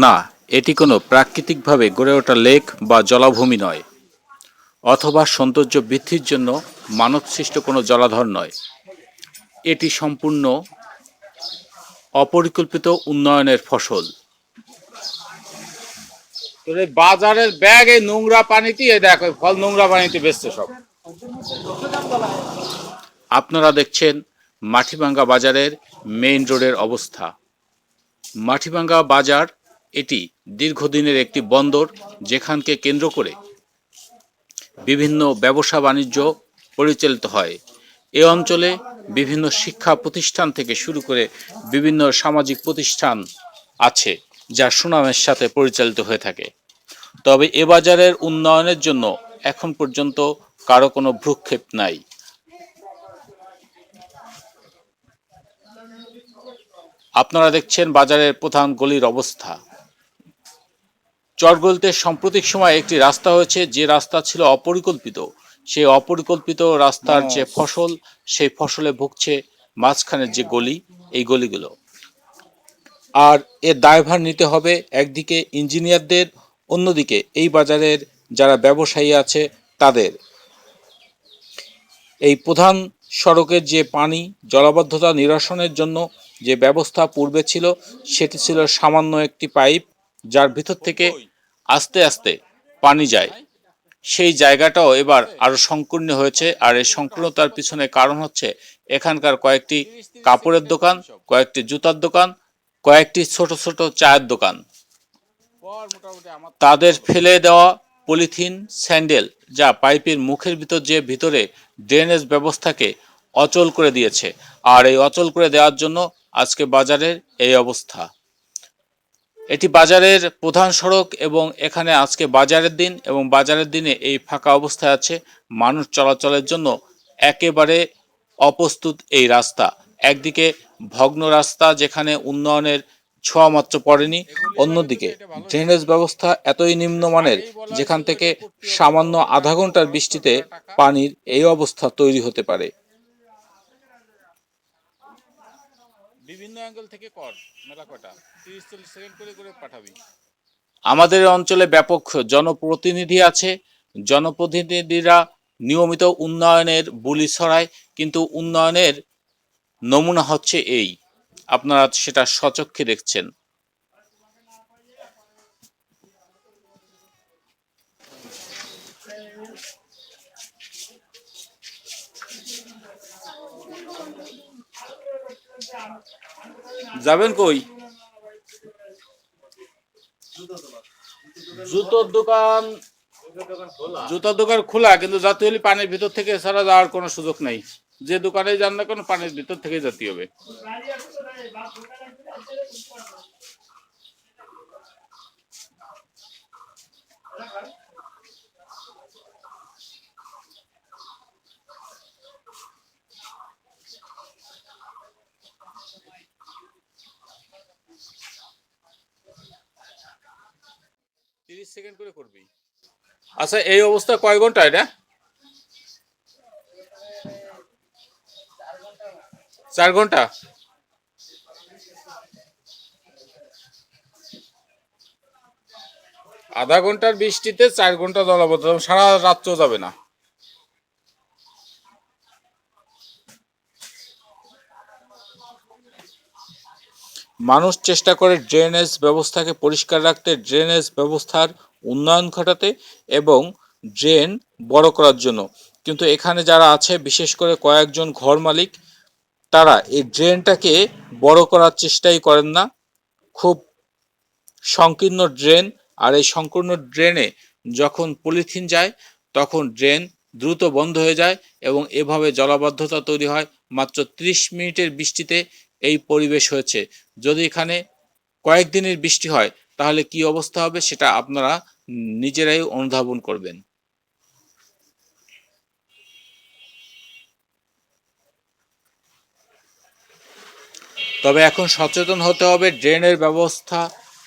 না, এটি কোনো প্রাকৃতিকভাবে গড়ে ওঠা লেক বা জলাভূমি নয়, অথবা সৌন্দর্য বৃদ্ধির জন্য মানবসৃষ্ট কোনো জলাধার নয়। এটি সম্পূর্ণ অপরিকল্পিত উন্নয়নের ফসল। বাজারের ব্যাগ এই নোংরা পানিতে, দেখো ফল নোংরা পানিতে বেচছে সব। আপনারা দেখছেন মাটিভাঙ্গা বাজারের মেইন রোডের অবস্থা। মাটিভাঙ্গা বাজার এটি দীর্ঘদিনের একটি বন্দর, যেখানকে কেন্দ্র করে বিভিন্ন ব্যবসা বাণিজ্য পরিচালিত হয়। এ অঞ্চলে বিভিন্ন শিক্ষা প্রতিষ্ঠান থেকে শুরু করে বিভিন্ন সামাজিক প্রতিষ্ঠান আছে, যা সুনামের সাথে পরিচালিত হয়ে থাকে। তবে এ বাজারের উন্নয়নের জন্য এখন পর্যন্ত কারো কোনো ভ্রুক্ষেপ নাই। আপনারা দেখছেন বাজারের প্রধান গলির অবস্থা। চরগলিতে সাম্প্রতিক সময়ে একটি রাস্তা হয়েছে, যে রাস্তা ছিল অপরিকল্পিত। সেই অপরিকল্পিত রাস্তার যে ফসল, সেই ফসলে ভুগছে মাঝখানের যে গলি, এই গলিগুলো। আর এর দায়ভার নিতে হবে একদিকে ইঞ্জিনিয়ারদের, অন্যদিকে এই বাজারের যারা ব্যবসায়ী আছে তাদের। এই প্রধান সড়কের যে পানি জলাবদ্ধতা নিরসনের জন্য যে ব্যবস্থা পূর্বে ছিল, সেটি ছিল সামান্য একটি পাইপ, যার ভিতর থেকে আস্তে আস্তে পানি যায়। সেই জায়গাটাও এবার আরো সংকীর্ণ হয়েছে। আর এই সংকীর্ণতার পিছনে কারণ হচ্ছে এখানকার কয়েকটি কাপড়ের দোকান, কয়েকটি জুতার দোকান, কয়েকটি ছোট ছোট চায়ের দোকান। তাদের ফেলে দেওয়া পলিথিন, স্যান্ডেল, যা পাইপের মুখের ভিতর যে ভিতরে ড্রেনেজ ব্যবস্থাকে অচল করে দিয়েছে। আর এই অচল করে দেওয়ার জন্য আজকে বাজারের এই অবস্থা। এটি বাজারের প্রধান সড়ক এবং এখানে আজকে বাজারের দিন, এবং বাজারের দিনে এই ফাঁকা অবস্থায় আছে। মানুষ চলাচলের জন্য একেবারে অপ্রস্তুত এই রাস্তা। একদিকে ভগ্ন রাস্তা, যেখানে উন্নয়নের ছোঁয়া মাত্র পড়েনি। অন্যদিকে ড্রেনেজ ব্যবস্থা এতই নিম্নমানের, যেখান থেকে সামান্য আধা ঘন্টার বৃষ্টিতে পানির এই অবস্থা তৈরি হতে পারে। বিভিন্ন অ্যাঙ্গেল থেকে কর মেলা কটা 30-40 সেকেন্ড করে করে পাঠাবি। আমাদের অঞ্চলে ব্যাপক জনপ্রতিনিধি আছে। জনপ্রতিনিধিরা নিয়মিত উন্নয়নের বুলি ছড়ায়, কিন্তু উন্নয়নের নমুনা হচ্ছে এই। আপনারা সেটা স্বচক্ষে দেখছেন। যাবেন কই? জুতোর দোকান, জুতার দোকান খোলা, কিন্তু যাতে হলে পানির ভিতর থেকে ছাড়া যাওয়ার কোনো সুযোগ নাই। যে দোকানে যান না, কোনো পানির ভিতর থেকে যেতে হবে। তিরিশ সেকেন্ড করে করবি। আচ্ছা, এই অবস্থা কয় ঘন্টা এটা? 4 ঘন্টা। আধা ঘন্টার বৃষ্টিতে 4 ঘন্টা জলাবদ্ধ, সারা রাত্রেও যাবে না। মানুষ চেষ্টা করে ড্রেনেজ ব্যবস্থাকে পরিষ্কার রাখতে, ড্রেনেজ ব্যবস্থার উন্নয়ন ঘটাতে এবং ড্রেন বড় করার জন্য। কিন্তু এখানে যারা আছে, বিশেষ করে কয়েকজন ঘর মালিক, তারা এই ড্রেনটাকে বড় করার চেষ্টাই করেন না। খুব সংকীর্ণ ড্রেন, আর এই সংকীর্ণ ড্রেনে যখন পলিথিন যায়, তখন ড্রেন দ্রুত বন্ধ হয়ে যায় এবং এভাবে জলাবদ্ধতা তৈরি হয়। মাত্র 30 মিনিটের বৃষ্টিতে এই পরিবেশ হয়েছে। যদি এখানে কয়েকদিনের বৃষ্টি হয়, তাহলে কি অবস্থা হবে সেটা আপনারা নিজেরাই অনুধাবন করবেন। তবে এখন সচেতন হতে হবে, ড্রেনের ব্যবস্থা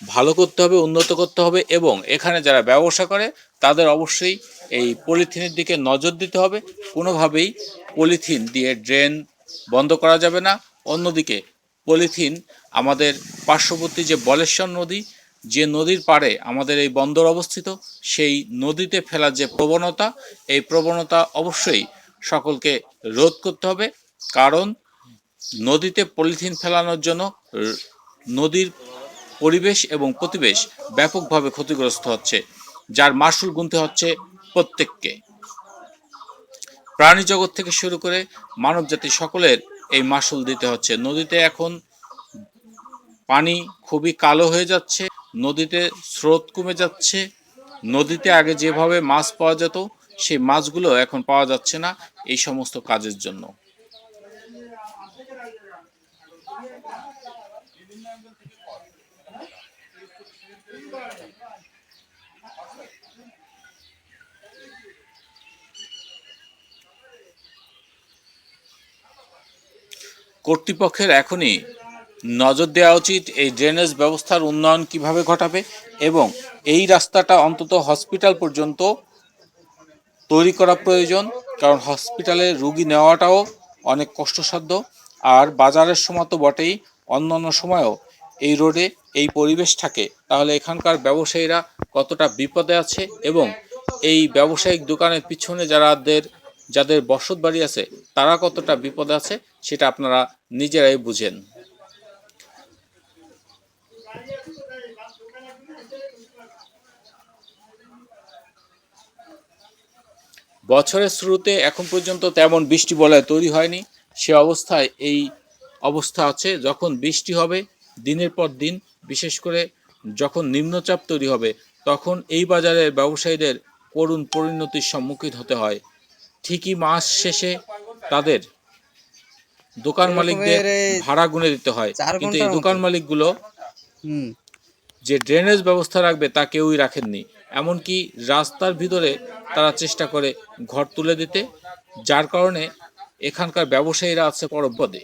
ভালো করতে হবে, উন্নত করতে হবে, এবং এখানে যারা ব্যবসা করে তাদের অবশ্যই এই পলিথিনের দিকে নজর দিতে হবে। কোনোভাবেই পলিথিন দিয়ে ড্রেন বন্ধ করা যাবে না। অন্যদিকে পলিথিন আমাদের পার্শ্ববর্তী যে বলেশ্বর নদী, যে নদীর পাড়ে আমাদের এই বন্দর অবস্থিত, সেই নদীতে ফেলার যে প্রবণতা, এই প্রবণতা অবশ্যই সকলকে রোধ করতে হবে। কারণ নদীতে পলিথিন ফেলানোর জন্য নদীর পরিবেশ এবং প্রতিবেশ ব্যাপকভাবে ক্ষতিগ্রস্ত হচ্ছে, যার মাসুল গুনতে হচ্ছে প্রত্যেককে। প্রাণী জগৎ থেকে শুরু করে মানবজাতি সকলের এই মাসুল দিতে হচ্ছে। নদীতে এখন পানি খুবই কালো হয়ে যাচ্ছে, নদীতে স্রোত কমে যাচ্ছে। নদীতে আগে যেভাবে মাছ পাওয়া যেত, সেই মাছগুলো এখন পাওয়া যাচ্ছে না এই সমস্ত কাজের জন্য। কর্তৃপক্ষের এখনই নজর দেওয়া উচিত এই ড্রেনেজ ব্যবস্থার উন্নয়ন কিভাবে ঘটাবে, এবং এই রাস্তাটা অন্তত হসপিটাল পর্যন্ত তৈরি করা প্রয়োজন। কারণ হসপিটালে রুগী নেওয়াটাও অনেক কষ্টসাধ্য। আর বাজারের সময় তো বটেই, অন্যান্য সময়ও এই রোডে এই পরিবেশ থাকে, তাহলে এখানকার ব্যবসায়ীরা কতটা বিপদে আছে, এবং এই ব্যবসায়িক দোকানের পিছনে যাদের বসত বাড়ি আছে তারা কতটা বিপদে আছে, সেটা আপনারা নিজেরাই বুঝেন। বছরের শুরুতে এখন পর্যন্ত তেমন বৃষ্টি বলয় তৈরি হয়নি। সে অবস্থায় এই অবস্থা আছে। যখন বৃষ্টি হবে দিনের পর দিন, বিশেষ করে যখন নিম্নচাপ তৈরি হবে, তখন এই বাজারের ব্যবসায়ীদের করুণ পরিণতির সম্মুখীন হতে হয়। ঠিকই মাস শেষে তাদের দোকান মালিকদের ভাড়া গুনে দিতে হয়, কিন্তু এই দোকান মালিকগুলো যে ড্রেনেজ ব্যবস্থা রাখবে তা কেউই রাখেননি। এমনকি রাস্তার ভিতরে তারা চেষ্টা করে ঘর তুলে দিতে, যার কারণে এখানকার ব্যবসায়ীরা আছে বড় বিপদে।